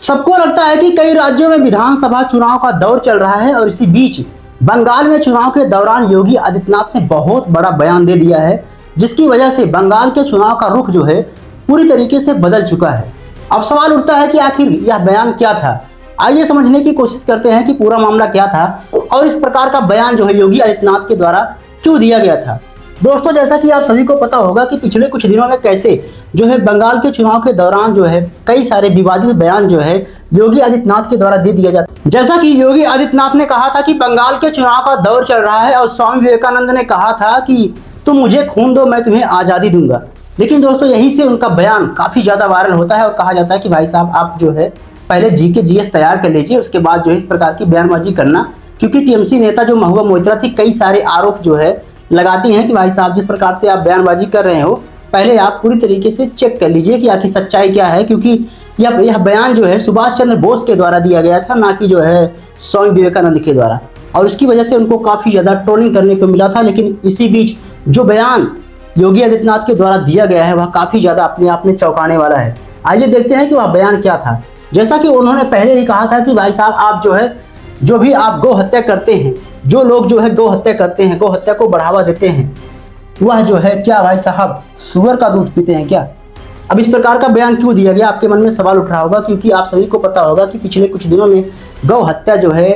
सबको लगता है कि कई राज्यों में विधानसभा चुनाव का दौर चल रहा है और इसी बीच बंगाल में चुनाव के दौरान योगी आदित्यनाथ ने बहुत बड़ा बयान दे दिया है, जिसकी वजह से बंगाल के चुनाव का रुख जो है पूरी तरीके से बदल चुका है। अब सवाल उठता है कि आखिर यह बयान क्या था। आइए समझने की कोशिश करते हैं कि पूरा मामला क्या था और इस प्रकार का बयान जो है योगी आदित्यनाथ के द्वारा क्यों दिया गया था। दोस्तों, जैसा कि आप सभी को पता होगा कि पिछले कुछ दिनों में कैसे जो है बंगाल के चुनाव के दौरान जो है कई सारे विवादित बयान जो है योगी आदित्यनाथ के द्वारा दे दिया जाता। जैसा कि योगी आदित्यनाथ ने कहा था कि बंगाल के चुनाव का दौर चल रहा है और स्वामी विवेकानंद ने कहा था कि तुम मुझे खून दो, मैं तुम्हें आज़ादी दूंगा। लेकिन दोस्तों, यहीं से उनका बयान काफ़ी ज़्यादा वायरल होता है और कहा जाता है कि भाई साहब, आप जो है पहले GS तैयार कर लीजिए, उसके बाद जो है इस प्रकार की बयानबाजी करना। क्योंकि TMC नेता जो महुआ मोइत्रा थी कई सारे आरोप जो है लगाती हैं कि भाई साहब, जिस प्रकार से आप बयानबाजी कर रहे हो पहले आप पूरी तरीके से चेक कर लीजिए कि आखिर सच्चाई क्या है। क्योंकि यह बयान जो है सुभाष चंद्र बोस के द्वारा दिया गया था, ना कि जो है स्वामी विवेकानंद के द्वारा, और इसकी वजह से उनको काफ़ी ज़्यादा ट्रोलिंग करने को मिला था। लेकिन इसी बीच जो बयान योगी आदित्यनाथ के द्वारा दिया गया है वह काफ़ी ज़्यादा अपने आप में चौंकाने वाला है। आइए देखते हैं कि वह बयान क्या था। जैसा कि उन्होंने पहले ही कहा था कि भाई साहब, आप जो है जो भी आप गौ हत्या करते हैं, जो लोग जो है गौ हत्या करते हैं, गौ हत्या को बढ़ावा देते हैं, वह जो है क्या भाई साहब सुअर का दूध पीते हैं क्या। अब इस प्रकार का बयान क्यों दिया गया, आपके मन में सवाल उठ रहा होगा। क्योंकि आप सभी को पता होगा कि पिछले कुछ दिनों में गौ हत्या जो है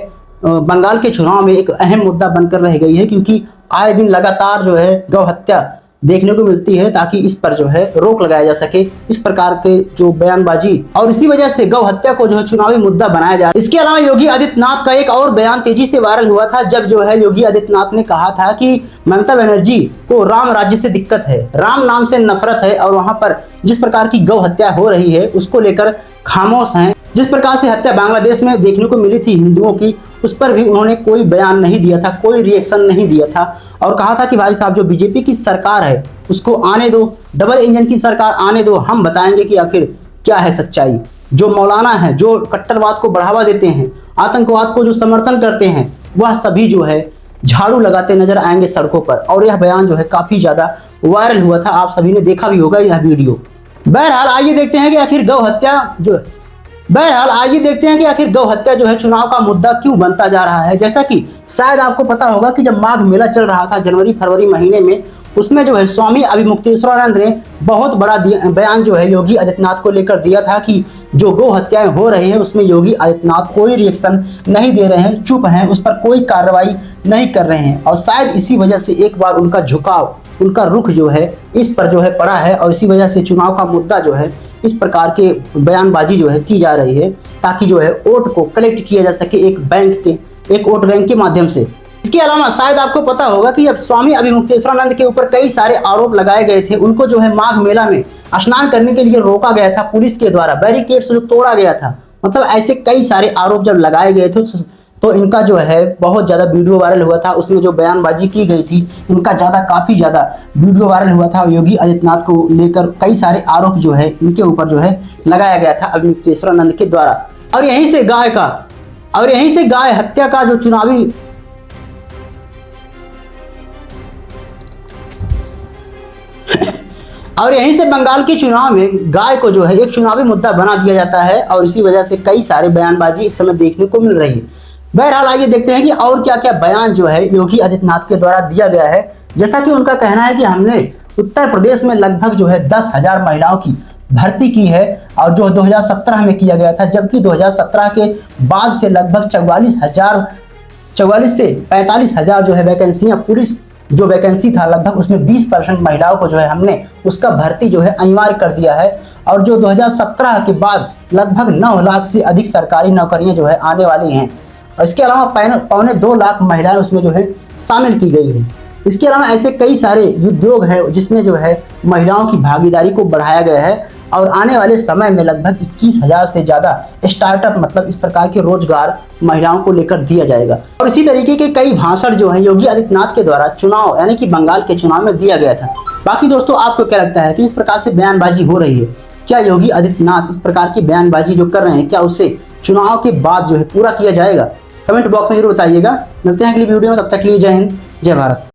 बंगाल के चुनाव में एक अहम मुद्दा बनकर रह गई है। क्योंकि आए दिन लगातार जो है गौ हत्या देखने को मिलती है, ताकि इस पर जो है रोक लगाया जा सके इस प्रकार के जो बयानबाजी, और इसी वजह से गौ हत्या को जो है चुनावी मुद्दा बनाया जाए। इसके अलावा योगी आदित्यनाथ का एक और बयान तेजी से वायरल हुआ था, जब जो है योगी आदित्यनाथ ने कहा था कि ममता बनर्जी को राम राज्य से दिक्कत है, राम नाम से नफरत है, और वहां पर जिस प्रकार की गौ हत्या हो रही है उसको लेकर खामोश हैं। जिस प्रकार से हत्या बांग्लादेश में देखने को मिली थी हिंदुओं की, उस पर भी उन्होंने कोई बयान नहीं दिया था, कोई रिएक्शन नहीं दिया था, और कहा था कि भाई साहब, जो बीजेपी की सरकार है उसको आने दो, डबल इंजन की सरकार आने दो, हम बताएंगे कि आखिर क्या है सच्चाई। जो मौलाना है, जो कट्टरवाद को बढ़ावा देते हैं, आतंकवाद को जो समर्थन करते हैं, वह सभी जो है झाड़ू लगाते नजर आएंगे सड़कों पर। और यह बयान जो है काफी ज्यादा वायरल हुआ था, आप सभी ने देखा भी होगा यह वीडियो। बहरहाल आइए देखते हैं कि आखिर गौ हत्या जो है चुनाव का मुद्दा क्यों बनता जा रहा है। जैसा कि शायद आपको पता होगा कि जब माघ मेला चल रहा था जनवरी फरवरी महीने में, उसमें जो है स्वामी अभिमुक्तेश्वरानंद ने बहुत बड़ा बयान जो है योगी आदित्यनाथ को लेकर दिया था कि जो गौ हत्याएं हो रही हैं उसमें योगी आदित्यनाथ कोई रिएक्शन नहीं दे रहे हैं, चुप हैं, उस पर कोई कार्रवाई नहीं कर रहे हैं। और शायद इसी वजह से एक बार उनका झुकाव, उनका रुख जो है इस पर जो है पड़ा है, और इसी वजह से चुनाव का मुद्दा जो है इस प्रकार के बयानबाजी जो है की जा रही है, ताकि जो है वोट को कलेक्ट किया जा सके एक वोट बैंक के माध्यम से। इसके अलावा शायद आपको पता होगा कि अब स्वामी अभिमुक्तेश्वरानंद के ऊपर कई सारे आरोप लगाए गए थे। उनको जो है माघ मेला में स्नान करने के लिए रोका गया था पुलिस के द्वारा, बैरिकेड से जो तोड़ा गया था, मतलब ऐसे कई सारे आरोप जब लगाए गए थे तो इनका जो है बहुत ज़्यादा वीडियो वायरल हुआ था। उसमें जो बयानबाजी की गई थी इनका काफ़ी ज़्यादा वीडियो वायरल हुआ था। योगी आदित्यनाथ को लेकर कई सारे आरोप जो है इनके ऊपर जो है लगाया गया था अभिमुक्तेश्वरानंद के द्वारा। और यहीं से गाय हत्या का जो चुनावी और यहीं से बंगाल के चुनाव में गाय को जो है एक चुनावी मुद्दा बना दिया जाता है, और इसी वजह से कई सारे बयानबाजी इस समय देखने को मिल रही है। बहरहाल आइए देखते हैं कि और क्या क्या बयान जो है योगी आदित्यनाथ के द्वारा दिया गया है। जैसा कि उनका कहना है कि हमने उत्तर प्रदेश में लगभग जो है 10,000 महिलाओं की भर्ती की है, और जो 2017 में किया गया था, जबकि 2017 के बाद से लगभग 44 से 45,000 जो है वैकेंसियां, पुलिस जो वैकेंसी था लगभग उसमें 20% महिलाओं को जो है हमने उसका भर्ती जो है अनिवार्य कर दिया है। और जो 2017 के बाद लगभग 9 लाख से अधिक सरकारी नौकरियां जो है आने वाली हैं। इसके अलावा 2.25 लाख महिलाएं उसमें जो है शामिल की गई है। इसके अलावा ऐसे कई सारे उद्योग हैं जिसमें जो है महिलाओं की भागीदारी को बढ़ाया गया है, और आने वाले समय में लगभग 21,000 से ज़्यादा स्टार्टअप, मतलब इस प्रकार के रोजगार महिलाओं को लेकर दिया जाएगा। और इसी तरीके के कई भाषण जो हैं योगी आदित्यनाथ के द्वारा चुनाव यानी कि बंगाल के चुनाव में दिया गया था। बाकी दोस्तों, आपको क्या लगता है कि इस प्रकार से बयानबाजी हो रही है, क्या योगी आदित्यनाथ इस प्रकार की बयानबाजी जो कर रहे हैं, क्या उससे चुनाव के बाद जो है पूरा किया जाएगा? कमेंट बॉक्स में जरूर बताइएगा। मिलते हैं अगली वीडियो में, तब तक के लिए जय हिंद, जय भारत।